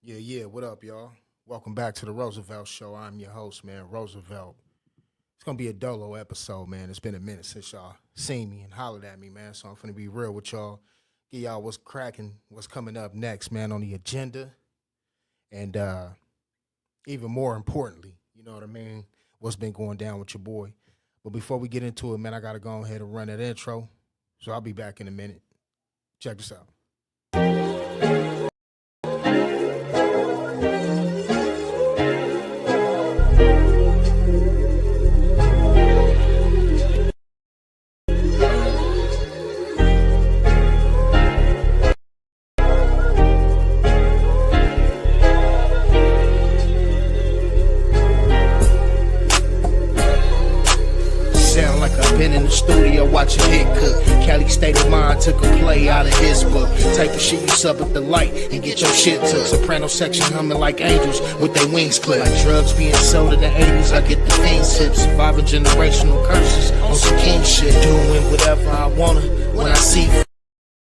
Yeah. What up, y'all? Welcome back to the Roosevelt Show. I'm your host, man, Roosevelt. It's gonna be a dolo episode, man. It's been a minute since y'all seen me and hollered at me, man. So I'm gonna be real with y'all. Get y'all what's cracking, what's coming up next, man, on the agenda, and even more importantly, you know what I mean, what's been going down with your boy. But before we get into it, man, I gotta go ahead and run that intro. So I'll be back in a minute. Check this out. Sound like I've been in the studio watching hit cook. Cali State of Mind took a play out of his book. Type of shit you sub at the light and get your shit took. Soprano section humming like angels with their wings clipped. Like drugs being sold in the 80s, I get the fiends tips. Surviving generational curses on some king shit. Doing whatever I wanna when I see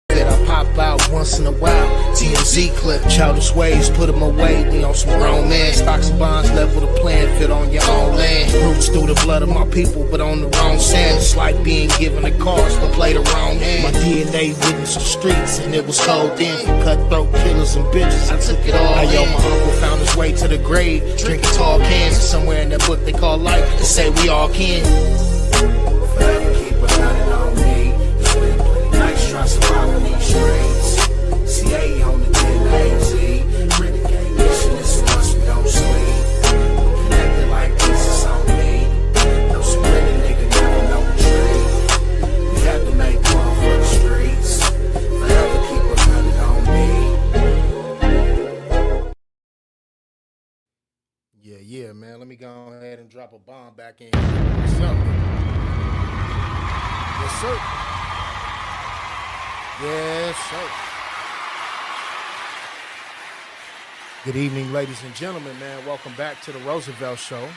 that I pop out once in a while. TMZ clip, childish ways, put them away. We on some grown man. Stocks and bonds, level the plan, fit on your own land. Roots through the blood of my people, but on the wrong sand. It's like being given a cause, but play the wrong hand. My DNA witnessed the streets, and it was cold in. For cutthroat killers and bitches, I took it all. My uncle found his way to the grave, drinking tall cans. Somewhere in that book they call life, they say we all can. Forever keep a gun on me. It's been plenty nights trying to survive in these streets. CA on the 10AZ. Renegade mission, it's a must, we don't sleep. Connected like pieces on me. No surrender, nigga, never no retreat. We have to make one for the streets. Forever keep a gun on me. Yeah, man. Let me go ahead and drop a bomb back in myself. Yes, sir. Yes, sir. Good evening, ladies and gentlemen, man. Welcome back to the Roosevelt Show.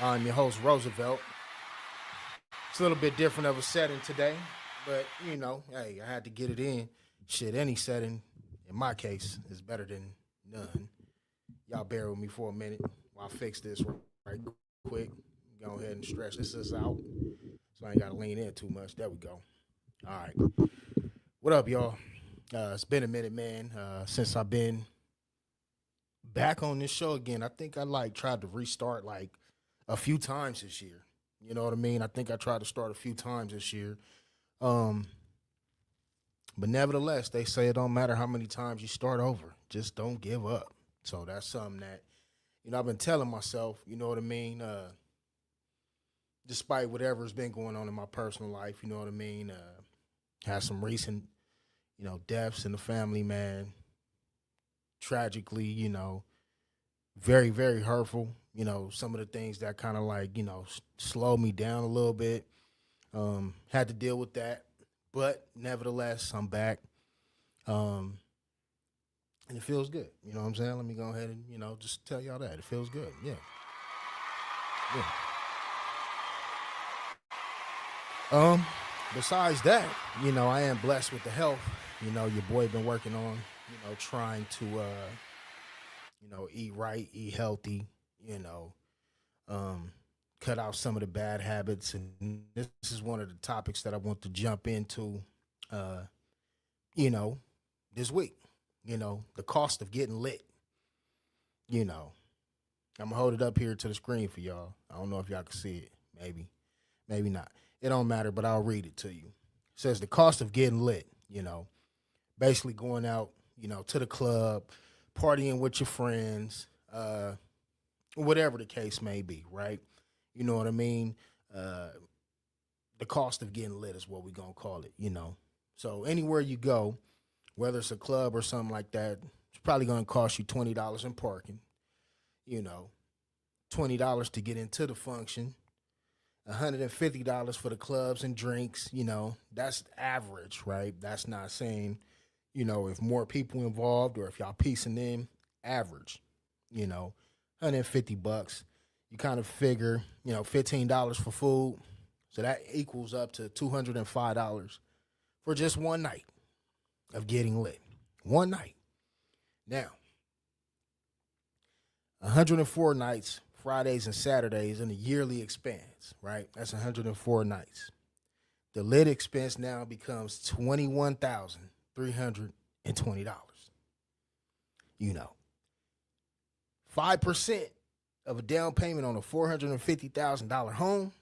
I'm your host, Roosevelt. It's a little bit different of a setting today, but, you know, hey, I had to get it in. Shit, any setting, in my case, is better than none. Y'all bear with me for a minute while I fix this right quick. Go ahead and stretch this out so I ain't got to lean in too much. There we go. All right. What up, y'all? It's been a minute, man, since I've been back on this show again. I think I tried to restart like a few times this year. You know what I mean? I think I tried to start a few times this year. But nevertheless, they say it don't matter how many times you start over. Just don't give up. So that's something that, I've been telling myself, you know what I mean? Despite whatever's been going on in my personal life, you know what I mean? Had some recent, deaths in the family, man. Tragically, very, very hurtful. Some of the things that kind of slowed me down a little bit. Had to deal with that. But nevertheless, I'm back. And it feels good. You know what I'm saying? Let me go ahead and, just tell y'all that. It feels good. Yeah. Yeah. Besides that, I am blessed with the health. Your boy been working on, trying to eat right, eat healthy, cut out some of the bad habits. And this is one of the topics that I want to jump into you know, this week. The cost of getting lit. I'm gonna hold it up here to the screen for y'all. I don't know if y'all can see it. Maybe not. It don't matter, but I'll read it to you. It says the cost of getting lit, basically going out, to the club, partying with your friends, whatever the case may be, right? You know what I mean? The cost of getting lit is what we're going to call it. So anywhere you go, whether it's a club or something like that, it's probably going to cost you $20 in parking, $20 to get into the function, $150 for the clubs and drinks. That's average, right? That's not saying, if more people involved or if y'all piecing in, average, 150 bucks. You kind of figure, $15 for food. So that equals up to $205 for just one night of getting lit. One night. Now, 104 nights, Fridays and Saturdays in a yearly expense, right? That's 104 nights. The lit expense now becomes $21,320. You know, 5% of a down payment on a $450,000 home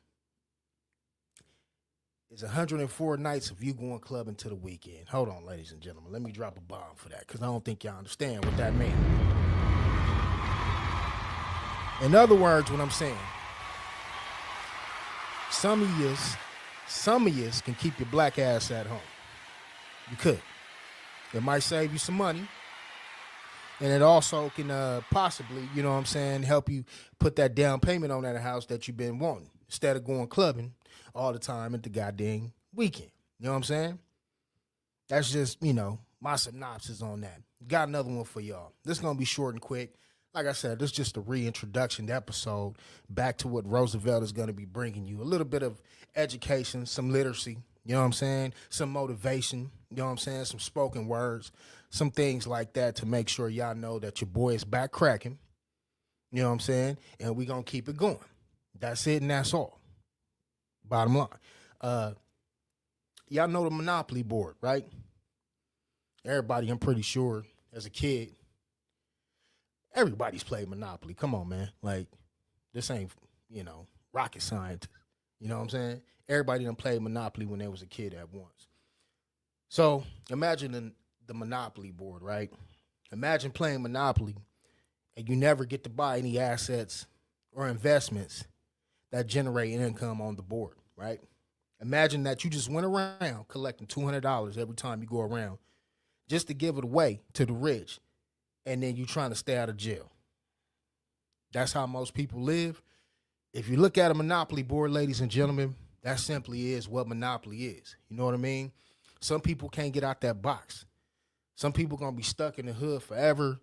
is 104 nights of you going clubbing to the weekend. Hold on, ladies and gentlemen. Let me drop a bomb for that because I don't think y'all understand what that means. In other words, what I'm saying, some of you can keep your black ass at home. You could. It might save you some money. And it also can possibly, you know what I'm saying, help you put that down payment on that house that you've been wanting instead of going clubbing all the time at the goddamn weekend. You know what I'm saying? That's just, my synopsis on that. Got another one for y'all. This is going to be short and quick. Like I said, this is just a reintroduction episode back to what Roosevelt is going to be bringing you. A little bit of education, some literacy, you know what I'm saying? Some motivation, you know what I'm saying? Some spoken words, some things like that to make sure y'all know that your boy is back cracking, you know what I'm saying? And we're going to keep it going. That's it and that's all. Bottom line. Y'all know the Monopoly board, right? Everybody, I'm pretty sure, as a kid, everybody's played Monopoly. Come on, man. Like, this ain't, rocket science. You know what I'm saying? Everybody done played Monopoly when they was a kid at once. So imagine the Monopoly board, right? Imagine playing Monopoly and you never get to buy any assets or investments that generate income on the board, right? Imagine that you just went around collecting $200 every time you go around just to give it away to the rich, and then you trying to stay out of jail. That's how most people live. If you look at a Monopoly board, ladies and gentlemen, that simply is what Monopoly is. You know what I mean? Some people can't get out that box. Some people going to be stuck in the hood forever,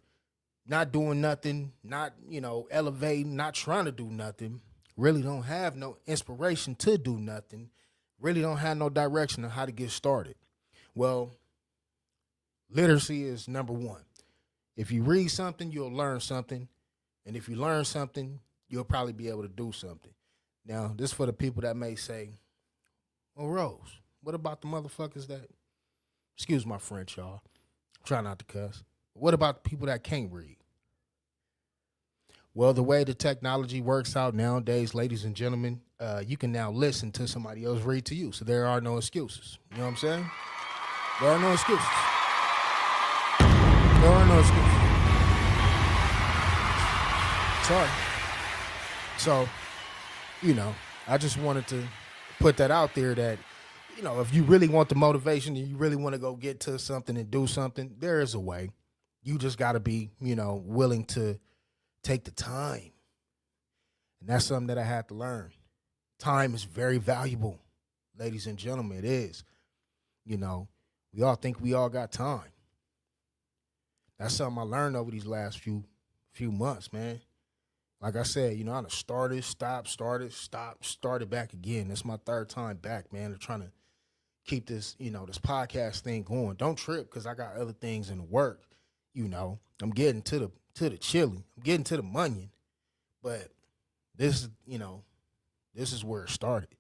not doing nothing, not, elevating, not trying to do nothing, really don't have no inspiration to do nothing, really don't have no direction on how to get started. Well, literacy is number one. If you read something, you'll learn something. And if you learn something, you'll probably be able to do something. Now, this is for the people that may say, well, Rose, what about the motherfuckers that, excuse my French, y'all. Try not to cuss. What about the people that can't read? Well, the way the technology works out nowadays, ladies and gentlemen, you can now listen to somebody else read to you. So there are no excuses. You know what I'm saying? There are no excuses. There are no excuses. Sorry. So, I just wanted to put that out there that, if you really want the motivation and you really want to go get to something and do something, there is a way. You just got to be, willing to take the time. And that's something that I had to learn. Time is very valuable, ladies and gentlemen. It is. We all think we all got time. That's something I learned over these last few months, man. Like I said, I done started, stopped, started back again. That's my third time back, man. They're trying to keep this, this podcast thing going. Don't trip, because I got other things in the work. I'm getting to the chili. I'm getting to the money. But this is where it started.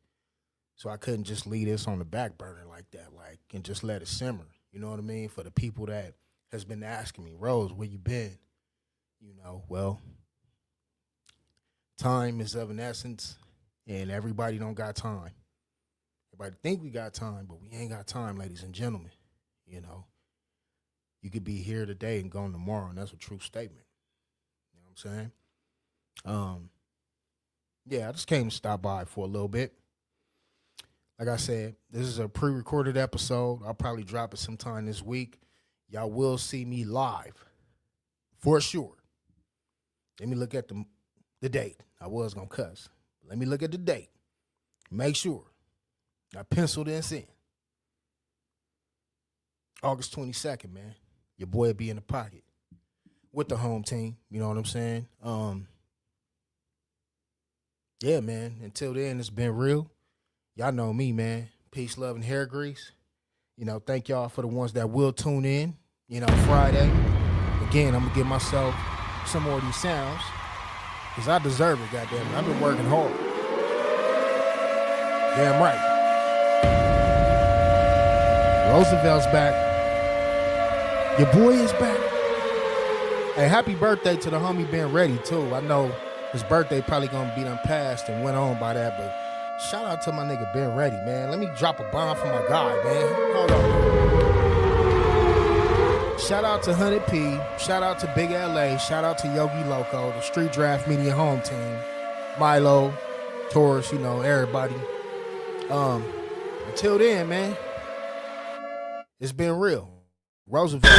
So I couldn't just leave this on the back burner like that, and just let it simmer. You know what I mean? For the people that has been asking me, Rose, where you been? Well, time is of an essence, and everybody don't got time. Everybody think we got time, but we ain't got time, ladies and gentlemen. You could be here today and gone tomorrow, and that's a true statement. You know what I'm saying? Yeah, I just came to stop by for a little bit. Like I said, this is a pre-recorded episode. I'll probably drop it sometime this week. Y'all will see me live, for sure. Let me look at the date. I was going to cuss. Let me look at the date. Make sure I penciled this in. August 22nd, man. Your boy will be in the pocket with the home team. You know what I'm saying? Yeah, man. Until then, it's been real. Y'all know me, man. Peace, love, and hair grease. Thank y'all for the ones that will tune in, Friday. Again, I'm going to give myself some more of these sounds. Because I deserve it, goddamn it. I've been working hard. Damn right. Roosevelt's back. Your boy is back. Hey, happy birthday to the homie Ben Ready, too. I know his birthday probably going to be done passed and went on by that, but shout out to my nigga Ben Ready, man. Let me drop a bomb for my guy, man. Hold on. Shout out to 100P. Shout out to Big LA. Shout out to Yogi Loco, the Street Draft Media home team. Milo, Taurus, you know, everybody. Until then, man, it's been real. Roosevelt.